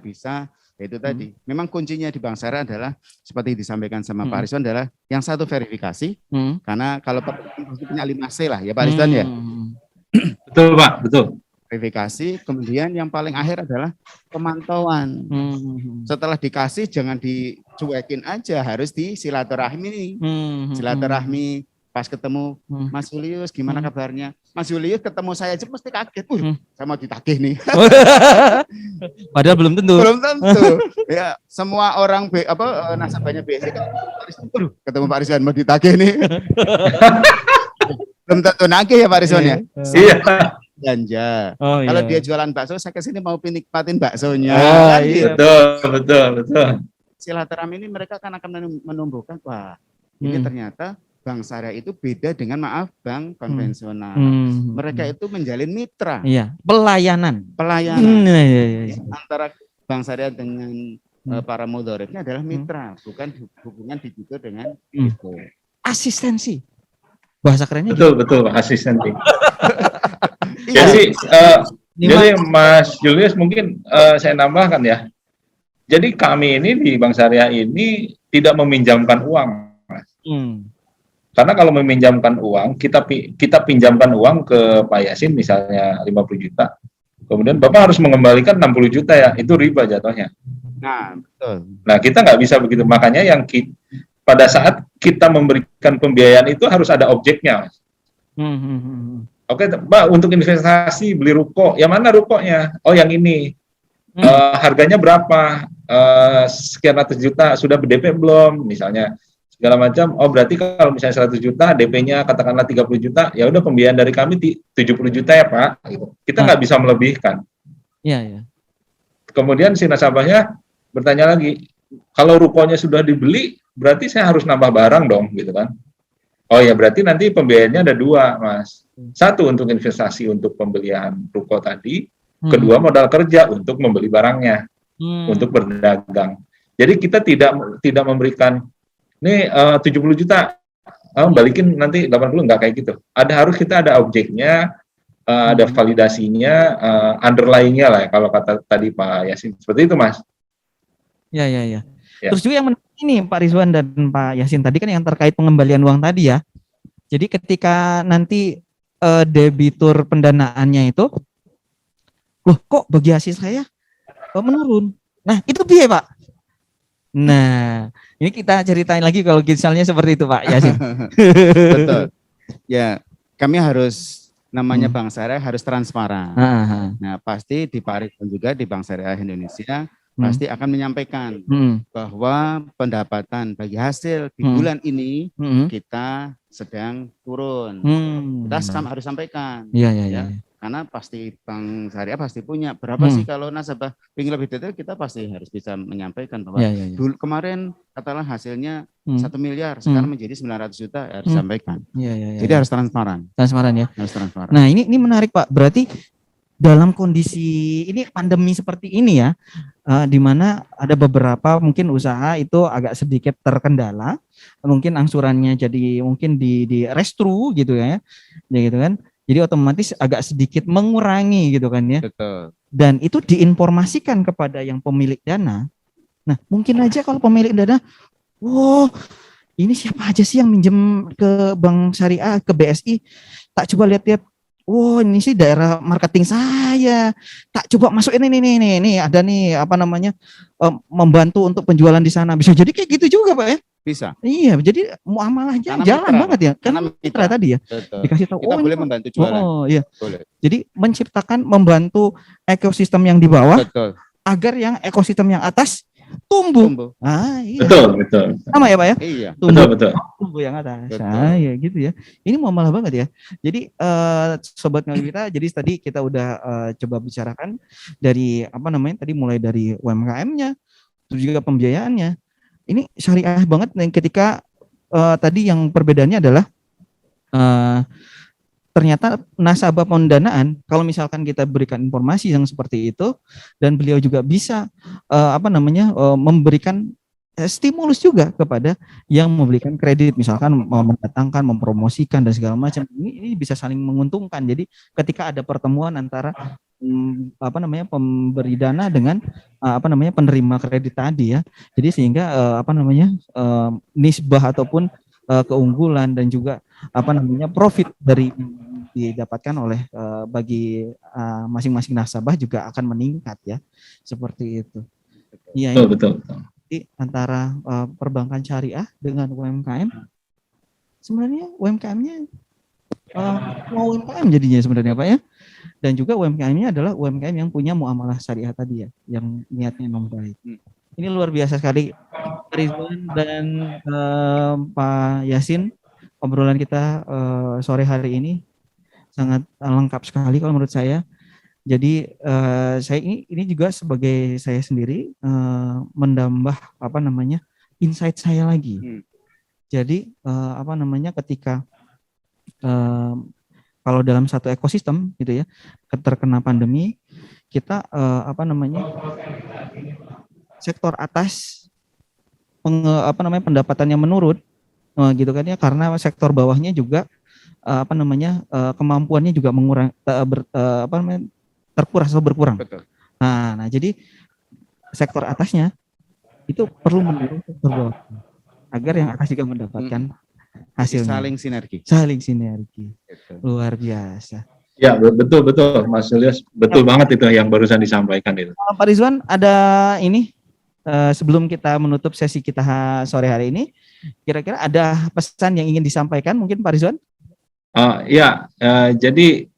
bisa itu tadi. Memang kuncinya di Bank Syariah adalah seperti disampaikan sama Pak Rizwan adalah yang satu verifikasi, karena kalau pasti punya 5C lah ya Pak Rizwan ya. Betul Pak, betul. Verifikasi, kemudian yang paling akhir adalah pemantauan. Setelah dikasih jangan dicuekin aja, harus disilaturahmi. Silaturahmi pas ketemu Mas Julius, gimana kabarnya? Mas Julius ketemu saya aja mesti kaget. Saya mau ditagih nih. Padahal belum tentu. Belum tentu. Ya, semua orang nasabahnya BSI ketemu Pak Rizwan mau ditagih nih. Belum tentu nagih ya Pak Rizwan ya. Iya. Belanja. Oh, Kalau iya. dia jualan bakso, saya kesini mau nikmatin baksonya. Oh, Kan iya. gitu. Betul. Silaturahmi ini mereka akan menumbuhkan, wah ini ternyata Bank Syariah itu beda dengan bank konvensional. Mereka itu menjalin mitra. Iya, pelayanan. Iya. Antara Bank Syariah dengan para mudharibnya adalah mitra, bukan hubungan digital dengan itu. Asistensi. Bahasa kerennya Betul, asistensi. Iya. Jadi Mas Julius mungkin saya nambahkan ya. Jadi kami ini di Bank Syariah ini tidak meminjamkan uang, Mas. Karena kalau meminjamkan uang, kita pinjamkan uang ke Pak Yasin misalnya 50 juta. Kemudian Bapak harus mengembalikan 60 juta ya, itu riba jatuhnya. Nah, betul. Nah, kita nggak bisa begitu. Makanya pada saat kita memberikan pembiayaan itu harus ada objeknya, Mas. Oke, Mbak, untuk investasi beli ruko, yang mana rukonya? Oh, yang ini. Harganya berapa? Sekian ratus juta, sudah DP belum? Misalnya segala macam. Oh, berarti kalau misalnya 100 juta, DP-nya katakanlah 30 juta, ya udah pembiayaan dari kami 70 juta ya, Pak. Gitu. Kita nggak bisa melebihkan. Iya. Kemudian si nasabahnya bertanya lagi, kalau rukonya sudah dibeli, berarti saya harus nambah barang dong, gitu kan? Oh ya, berarti nanti pembiayaannya ada dua, Mas. Satu untuk investasi untuk pembelian ruko tadi, kedua modal kerja untuk membeli barangnya, untuk berdagang. Jadi kita tidak memberikan ini 70 juta, balikin nanti 80, enggak kayak gitu. Harus kita ada objeknya, ada validasinya, underlying-nya lah kalau kata tadi Pak Yasin. Seperti itu, Mas. Ya. Ya. Terus juga yang menarik ini Pak Rizwan dan Pak Yasin tadi kan yang terkait pengembalian uang tadi ya. Jadi ketika nanti debitur pendanaannya itu, loh kok bagi hasil saya menurun. Nah itu biaya Pak. Nah ini kita ceritain lagi kalau misalnya seperti itu Pak Yasin. Betul. Ya kami harus namanya Bank Syariah harus transparan. Nah pasti di Pak Rizwan juga di Bank Syariah Indonesia pasti akan menyampaikan bahwa pendapatan bagi hasil di bulan ini kita sedang turun. Kita harus sampaikan. Ya. Karena pasti Bank Syariah pasti punya berapa sih kalau nasabah ingin lebih detail kita pasti harus bisa menyampaikan bahwa dulu kemarin katakanlah hasilnya 1 miliar sekarang menjadi 900 juta harus disampaikan. Jadi harus transparan. Transparan ya. Harus transparan. Nah ini menarik Pak. Berarti dalam kondisi ini pandemi seperti ini ya, di mana ada beberapa mungkin usaha itu agak sedikit terkendala, mungkin angsurannya jadi mungkin di restru gitu ya gitu kan. Jadi otomatis agak sedikit mengurangi gitu kan ya. Betul. Dan itu diinformasikan kepada yang pemilik dana. Nah mungkin aja kalau pemilik dana, ini siapa aja sih yang minjem ke Bank Syariah, ke BSI, tak coba lihat-lihat. Ini sih daerah marketing saya. Tak coba masukin ini ada nih membantu untuk penjualan di sana. Bisa jadi kayak gitu juga Pak ya? Bisa. Iya, jadi muamalahnya jalan banget ya. Karena mitra tadi ya. Betul. Dikasih tahu kita boleh membantu jualan. Iya. Boleh. Jadi membantu ekosistem yang di bawah. Betul. Agar yang ekosistem yang atas tumbuh. Iya. Betul. Sama ya Pak ya? Iya. Betul. Tumbuh yang atas. Betul. Ya gitu ya. Ini muamalah banget ya. Jadi sobat Ngawi kita, jadi tadi kita udah coba bicarakan dari tadi mulai dari UMKM-nya, terus juga pembiayaannya. Ini syariah banget ketika tadi yang perbedaannya adalah ternyata nasabah pendanaan, kalau misalkan kita berikan informasi yang seperti itu dan beliau juga bisa memberikan stimulus juga kepada yang memberikan kredit, misalkan mendatangkan, mempromosikan dan segala macam, ini bisa saling menguntungkan. Jadi ketika ada pertemuan antara pemberi dana dengan penerima kredit tadi ya, jadi sehingga nisbah ataupun keunggulan dan juga profit dari didapatkan oleh bagi masing-masing nasabah juga akan meningkat ya, seperti itu. Iya, betul. Antara perbankan syariah dengan UMKM, sebenarnya UMKM-nya mau UMKM jadinya sebenarnya Pak ya, dan juga UMKM-nya adalah UMKM yang punya muamalah syariah tadi ya, yang niatnya memang baik. Ini luar biasa sekali Pak Rizwan dan Pak Yasin, obrolan kita sore hari ini sangat lengkap sekali kalau menurut saya. Jadi saya ini juga sebagai saya sendiri menambah insight saya lagi. Jadi ketika kalau dalam satu ekosistem gitu ya terkena pandemi, kita sektor atas pendapatannya menurun gitu kan ya, karena sektor bawahnya juga kemampuannya juga terkuras atau berkurang. Betul. Nah, jadi sektor atasnya itu perlu mendorong sektor bawah agar yang atas juga mendapatkan hasilnya. Saling sinergi. Betul. Luar biasa. Ya, betul Mas Julius, betul banget itu yang barusan disampaikan itu. Pak Rizwan, ada ini sebelum kita menutup sesi kita sore hari ini, kira-kira ada pesan yang ingin disampaikan mungkin Pak Rizwan? Jadi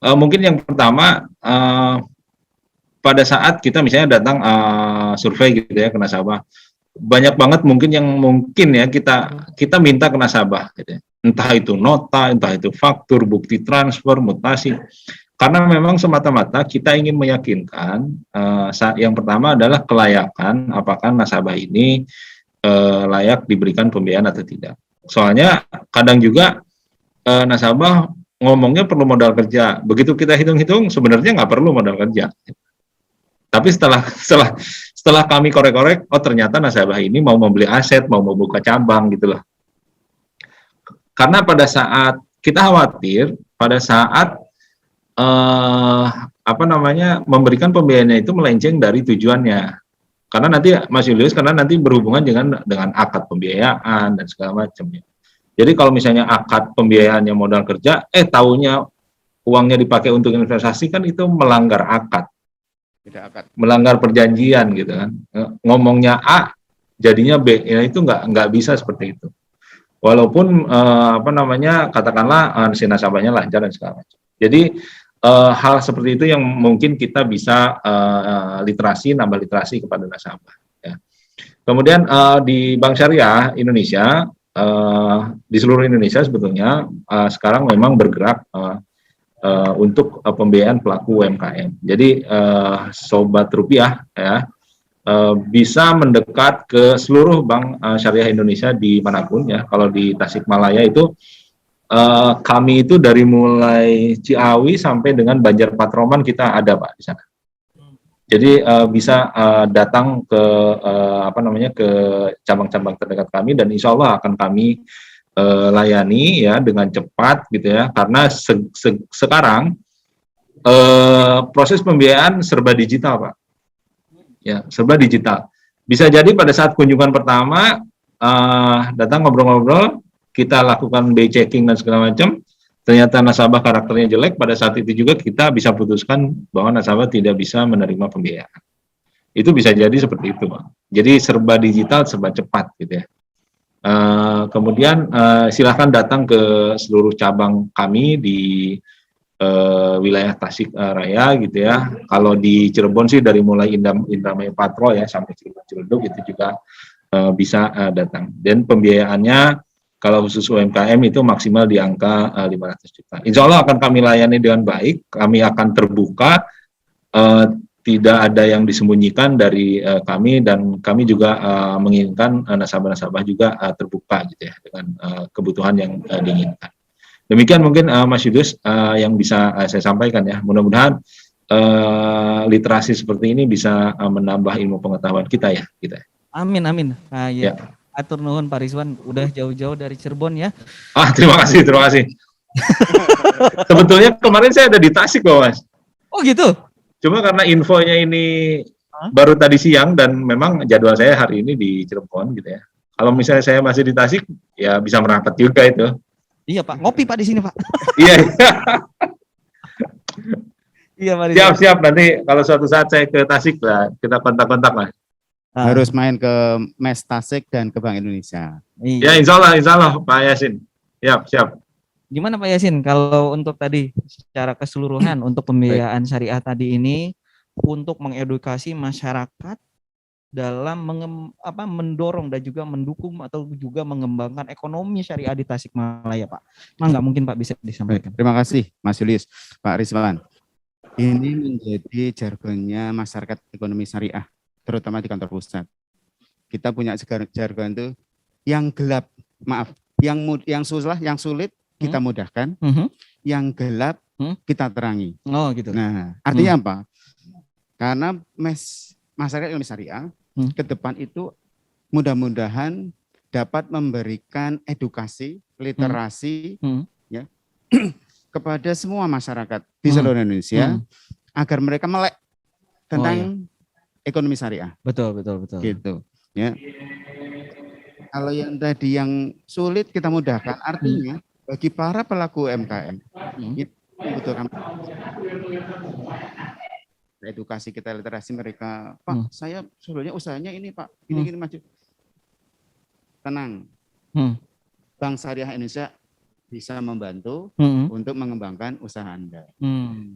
mungkin yang pertama pada saat kita misalnya datang survei gitu ya ke nasabah, banyak banget mungkin ya kita minta ke nasabah gitu ya. Entah itu nota, entah itu faktur, bukti transfer, mutasi. Karena memang semata-mata kita ingin meyakinkan yang pertama adalah kelayakan, apakah nasabah ini layak diberikan pembiayaan atau tidak. Soalnya kadang juga nasabah ngomongnya perlu modal kerja. Begitu kita hitung-hitung sebenarnya nggak perlu modal kerja. Tapi setelah kami korek-korek, oh ternyata nasabah ini mau membeli aset, mau membuka cabang gitu loh. Karena pada saat kita khawatir, pada saat memberikan pembiayaannya itu melenceng dari tujuannya. Karena nanti Mas Julius, berhubungan dengan akad pembiayaan dan segala macamnya. Jadi kalau misalnya akad pembiayaannya modal kerja, taunya uangnya dipakai untuk investasi, kan itu melanggar akad. Tidak akad. Melanggar perjanjian gitu kan. Ngomongnya A, jadinya B, ya itu nggak bisa seperti itu. Walaupun katakanlah si nasabahnya lancar dan segala macam. Jadi hal seperti itu yang mungkin kita bisa nambah literasi kepada nasabah. Ya. Kemudian di Bank Syariah Indonesia, di seluruh Indonesia sebetulnya sekarang memang bergerak untuk pembiayaan pelaku UMKM. Jadi Sobat Rupiah ya bisa mendekat ke seluruh Bank Syariah Indonesia dimanapun ya. Kalau di Tasikmalaya itu kami itu dari mulai Ciawi sampai dengan Banjar Patroman kita ada Pak di sana. Jadi bisa datang ke ke cabang-cabang terdekat kami, dan insya Allah akan kami layani ya dengan cepat gitu ya, karena sekarang proses pembiayaan serba digital Pak. Ya, serba digital. Bisa jadi pada saat kunjungan pertama datang ngobrol-ngobrol, kita lakukan BI checking dan segala macam, ternyata nasabah karakternya jelek, pada saat itu juga kita bisa putuskan bahwa nasabah tidak bisa menerima pembiayaan. Itu bisa jadi seperti itu, Pak. Jadi serba digital, serba cepat gitu ya. Kemudian silakan datang ke seluruh cabang kami di wilayah Tasik Raya gitu ya. Kalau di Cirebon sih dari mulai Indramayu Patrol ya sampai Ciledug itu juga bisa datang. Dan pembiayaannya kalau khusus UMKM itu maksimal di angka 500 juta. Insya Allah akan kami layani dengan baik. Kami akan terbuka, tidak ada yang disembunyikan dari kami, dan kami juga menginginkan nasabah-nasabah juga terbuka gitu ya dengan kebutuhan yang diinginkan. Demikian mungkin Mas Yudus yang bisa saya sampaikan ya. Mudah-mudahan literasi seperti ini bisa menambah ilmu pengetahuan kita ya. Amin, amin. Nah, ya. Ya. Atur nuhun Pak Rizwan, udah jauh-jauh dari Cirebon ya. Terima kasih, terima kasih. Sebetulnya kemarin saya ada di Tasik loh, Mas. Oh gitu? Cuma karena infonya ini baru tadi siang dan memang jadwal saya hari ini di Cirebon gitu ya. Kalau misalnya saya masih di Tasik, ya bisa berangkat juga itu. Iya Pak, ngopi Pak di sini Pak. Iya. Iya Pak Rizwan. Siap nanti kalau suatu saat saya ke Tasik lah, kita kontak-kontak lah. Harus main ke Mes Tasik dan ke Bank Indonesia. Ya insya Allah Pak Yasin. Siap. Gimana Pak Yasin kalau untuk tadi secara keseluruhan untuk pembiayaan syariah tadi ini untuk mengedukasi masyarakat dalam mendorong dan juga mendukung atau juga mengembangkan ekonomi syariah di Tasikmalaya Pak. Mangga mungkin Pak bisa disampaikan. Terima kasih Mas Julius, Pak Rizwan. Ini menjadi jargonnya masyarakat ekonomi syariah, terutama di kantor pusat. Kita punya jargon itu yang gelap, yang sulit kita mudahkan, yang gelap kita terangi. Oh gitu. Nah, artinya apa? Karena masyarakat ekonomi syariah ke depan itu mudah-mudahan dapat memberikan edukasi, literasi ya kepada semua masyarakat di seluruh Indonesia agar mereka melek tentang ekonomi syariah. Betul. Gitu, ya. Kalau yang tadi yang sulit kita mudahkan, artinya bagi para pelaku UMKM itu membutuhkan edukasi kita, literasi mereka. Pak, saya sebetulnya usahanya ini Pak, gini maju. Tenang. Bank Syariah Indonesia bisa membantu untuk mengembangkan usaha Anda.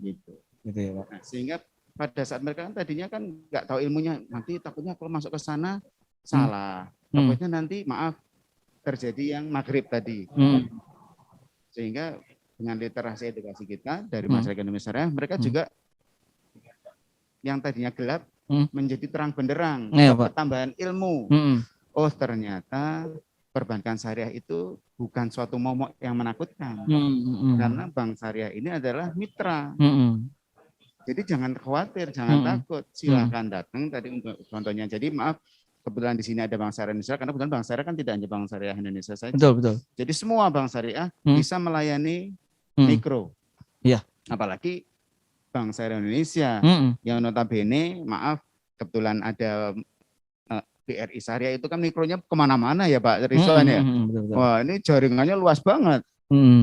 Gitu ya Pak. Nah, sehingga pada saat mereka tadinya kan nggak tahu ilmunya, nanti takutnya kalau masuk ke sana salah. Takutnya nanti terjadi yang maghrib tadi. Sehingga dengan literasi edukasi kita dari masyarakat Indonesia, mereka juga yang tadinya gelap menjadi terang benderang, tambahan ilmu. Oh ternyata perbankan syariah itu bukan suatu momok yang menakutkan, karena bank syariah ini adalah mitra. Jadi jangan khawatir, jangan takut, silakan datang tadi untuk contohnya. Jadi maaf, kebetulan di sini ada Bank Syariah Indonesia, karena kebetulan Bank Syariah kan tidak hanya Bank Syariah Indonesia saja. Betul. Jadi semua bank syariah bisa melayani mikro. Iya. Apalagi Bank Syariah Indonesia yang notabene, maaf, kebetulan ada BRI Syariah itu kan mikronya kemana-mana ya Pak Rizwan ya. Betul. Wah ini jaringannya luas banget.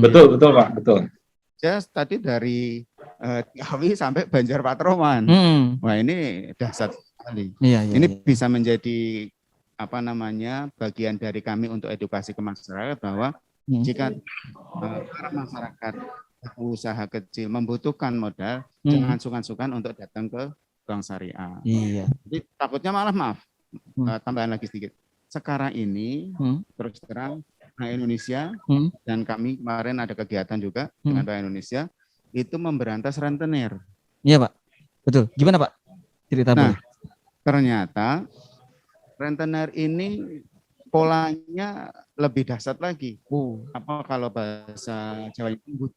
Betul Pak, betul. Saya tadi dari Ngawi sampai Banjar Patroman. Wah ini dahsyat sekali. Ini bisa menjadi bagian dari kami untuk edukasi ke masyarakat bahwa jika para masyarakat usaha kecil membutuhkan modal, jangan sungkan-sungkan untuk datang ke bank syariah. Jadi takutnya malah tambahan lagi sedikit. Sekarang ini terus terang Bank Indonesia dan kami kemarin ada kegiatan juga dengan Bank Indonesia itu memberantas rentenir. Iya Pak, betul. Gimana Pak? Cerita boleh. Ternyata rentenir ini polanya lebih dahsyat lagi. Apa kalau bahasa Jawa itu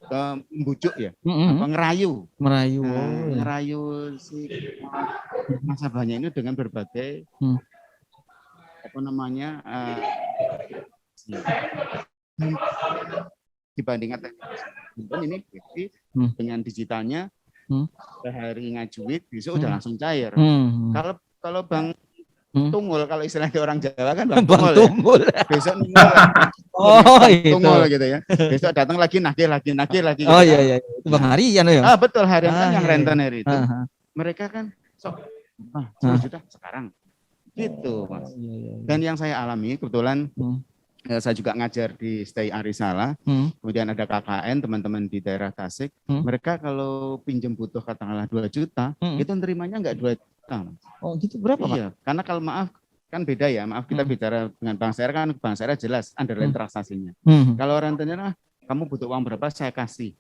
membujuk ya? Ngerayu. Ngerayu si nasabahnya ini dengan berbagai dibandingkan ini dengan digitalnya sehari ngajuit besok udah langsung cair. Kalau Bang Tunggul, kalau istilahnya orang Jawa kan Bang Tunggul. Ya. Besok Tunggul gitu ya. Besok datang lagi nagih lagi. Gitu. Iya. Itu Bang Harian ya. Betul, harian kan yang rentenir itu. Mereka kan 10 juta sekarang. Gitu, Mas. Dan yang saya alami kebetulan saya juga ngajar di Stay Arisala. Kemudian ada KKN teman-teman di daerah Tasik. Mereka kalau pinjam butuh katakanlah 2 juta, itu nerimanya enggak 2 juta. Oh gitu, berapa Pak? Iya, karena kalau kan beda ya. Kita bicara dengan bank syariah kan bank syariah jelas underline transaksinya. Kalau rentenir kamu butuh uang berapa saya kasih.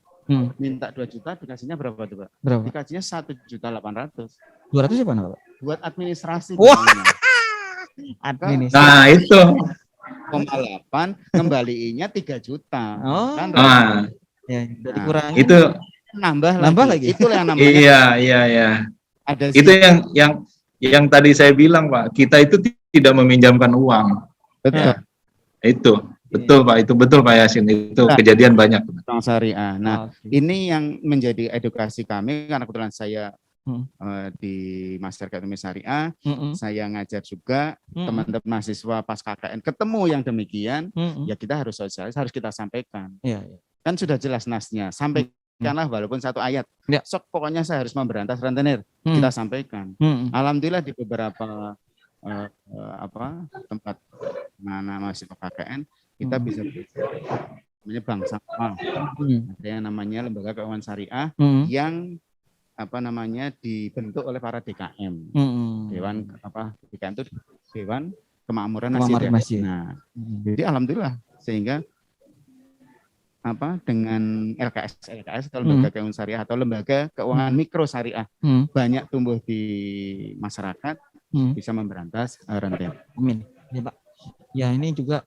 Minta 2 juta dikasihnya berapa tuh Pak? Berapa? Dikasihnya 1.800.000. 200 apa Pak? Buat administrasi. Wah. Administrasi. Nah itu. 0,8 kembaliinnya 3 juta. Oh. Kan Ya, udah Nah, dikurangin. Itu Nambah lagi. Itulah yang namanya iya. ada Itu yang tadi saya bilang, Pak. Kita itu tidak meminjamkan uang. betul. Ya, itu betul, Pak. Itu betul, Pak Yasin. Itu Nah, kejadian banyak. Bank Syariah. Nah, Oke. ini yang menjadi edukasi kami karena kebetulan saya Hmm. di Masyarakat Indonesia Syariah, Mm-mm. saya ngajar juga Mm-mm. teman-teman mahasiswa pas KKN ketemu yang demikian, Mm-mm. ya kita harus sosialis, harus kita sampaikan. Iya, iya. Kan sudah jelas nasnya, sampaikanlah walaupun satu ayat. Ya. Sok pokoknya saya harus memberantas rentenir, Hmm. kita sampaikan. Mm-mm. Alhamdulillah di beberapa tempat mana mahasiswa KKN kita bisa namanya Bank Sampah. Ada yang namanya Lembaga Keuangan Syariah Mm-mm. yang dibentuk oleh para DKM. Mm-mm. Dewan DKM itu Dewan Kemakmuran Kemakmuran Masjid. Masjid. Nah, Mm-mm. jadi alhamdulillah sehingga dengan LKS atau lembaga keuangan syariah atau lembaga keuangan mikro syariah banyak tumbuh di masyarakat, bisa memberantas rentenir. Amin. Ya, Pak. Ya, ini juga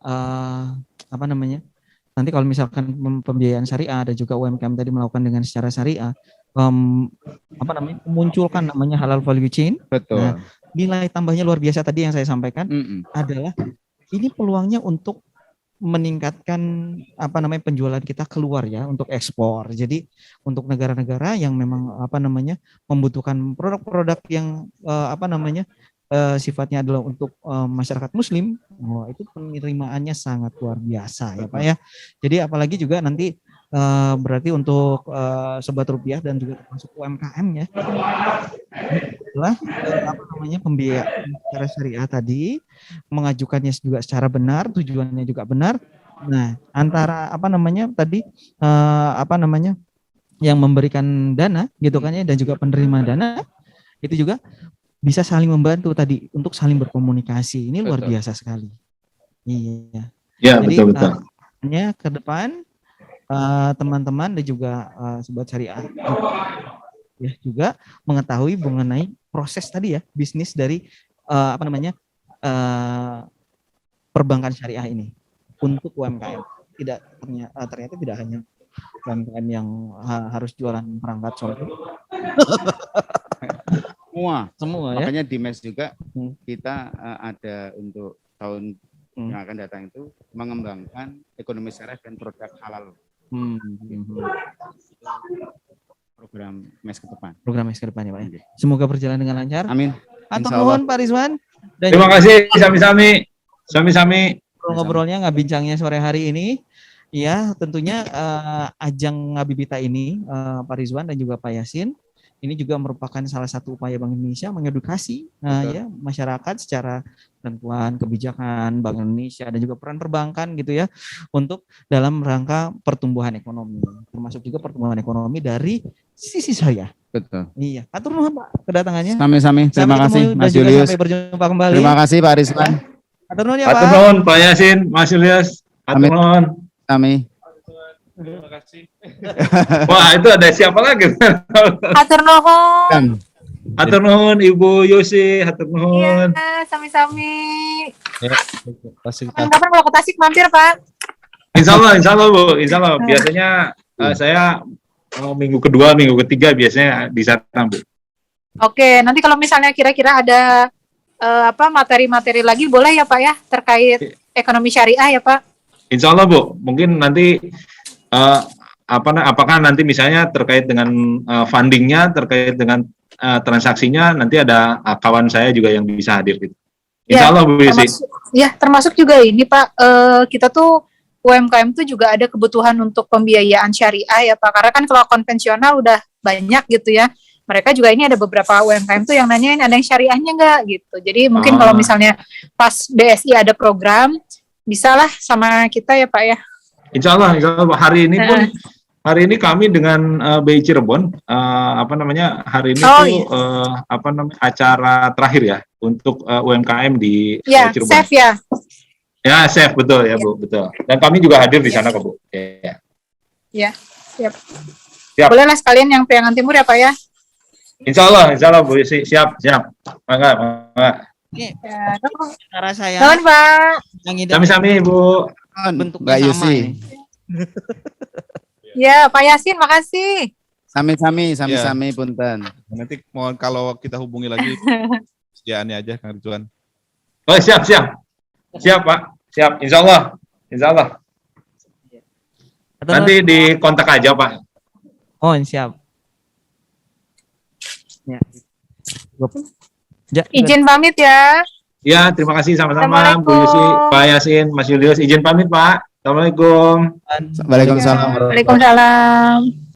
nanti kalau misalkan pembiayaan syariah ada juga UMKM tadi melakukan dengan secara syariah, memunculkan namanya halal value chain. Betul. Nah, nilai tambahnya luar biasa tadi yang saya sampaikan adalah ini peluangnya untuk meningkatkan penjualan kita keluar ya, untuk ekspor. Jadi untuk negara-negara yang memang membutuhkan produk-produk yang sifatnya adalah untuk masyarakat muslim, itu penerimaannya sangat luar biasa ya Pak ya. Jadi apalagi juga nanti berarti untuk Sobat Rupiah dan juga termasuk UMKM ya, adalah pembiayaan secara syariah tadi, mengajukannya juga secara benar, tujuannya juga benar. Nah, antara yang memberikan dana gitu kan ya, dan juga penerima dana itu juga bisa saling membantu tadi untuk saling berkomunikasi. Ini luar biasa sekali. Iya. Ya, jadi, betul. Ke depan teman-teman dan juga Sobat Syariah ya juga mengetahui mengenai proses tadi ya, bisnis dari perbankan syariah ini untuk UMKM. Ternyata tidak hanya UMKM yang harus jualan perangkat sholat. Semua ya. Makanya di MES juga kita ada untuk tahun yang akan datang itu mengembangkan ekonomi syariah dan produk halal. Program MES ke depan. Program MES ke depan ya Pak ya. Semoga berjalan dengan lancar. Amin. Atur nuhun Pak Rizwan. Terima kasih sami-sami. Ngobrolnya ngabincangnya sore hari ini. Ya, tentunya ajang Ngabibita ini Pak Rizwan dan juga Pak Yasin ini juga merupakan salah satu upaya Bank Indonesia mengedukasi ya masyarakat secara tentuan kebijakan Bank Indonesia dan juga peran perbankan gitu ya untuk dalam rangka pertumbuhan ekonomi, termasuk juga pertumbuhan ekonomi dari sisi syariah. Betul. Iya. Atur nuhun Pak kedatangannya. Sami-sami. Terima kasih Mas Julius. Sampai berjumpa kembali. Terima kasih Pak Rizwan. Atur nuhun ya Pak. Atur nuhun Pak Yasin, Mas Julius. Atur nuhun. Sami. Terima kasih. Wah, itu ada siapa lagi? Atur nuhun. Atur nuhun Ibu Yusi, atur nuhun. Iya, sami-sami. Ya, Kapan kalau ke Tasik mampir, Pak? Insya Allah Bu, Insya Allah. Biasanya saya minggu kedua, minggu ketiga biasanya di sana Bu. Oke, nanti kalau misalnya kira-kira ada materi-materi lagi boleh ya Pak ya terkait ekonomi syariah ya Pak? Insya Allah Bu, mungkin nanti apakah nanti misalnya terkait dengan fundingnya, terkait dengan transaksinya, nanti ada kawan saya juga yang bisa hadir gitu. Insya Allah Bu Yusi. Termasuk juga ini Pak, kita tuh UMKM tuh juga ada kebutuhan untuk pembiayaan syariah ya Pak, karena kan kalau konvensional udah banyak gitu ya. Mereka juga ini ada beberapa UMKM tuh yang nanyain ada yang syariahnya enggak gitu. Jadi mungkin kalau misalnya pas BSI ada program, bisalah sama kita ya Pak ya. Insya Allah hari ini kami dengan BI Cirebon hari ini acara terakhir ya untuk UMKM di Cirebon. Chef ya. Ya, chef betul ya Bu, betul. Dan kami juga hadir di sana Bu. Ya, siap. Boleh lah sekalian yang Priangan Timur ya Pak ya. Insya Allah Bu, siap. Mangga. Cara saya. Nuhun Pak. Sami-sami Bu. Bentuknya Mbak sama Yusi. ini. Ya, Pak Yasin, makasih. Sami-sami punten. Nanti mohon kalau kita hubungi lagi sediaannya aja Kang Ridwan. Oh, siap, Pak. Siap, insya Allah. Nanti di kontak aja, Pak. Oh, siap. Ya. Izin pamit ya. Ya, terima kasih sama-sama Assalamualaikum. Bu Yusi, Pak Yasin, Mas Julius. Izin pamit, Pak. Assalamualaikum. Waalaikumsalam. Waalaikumsalam.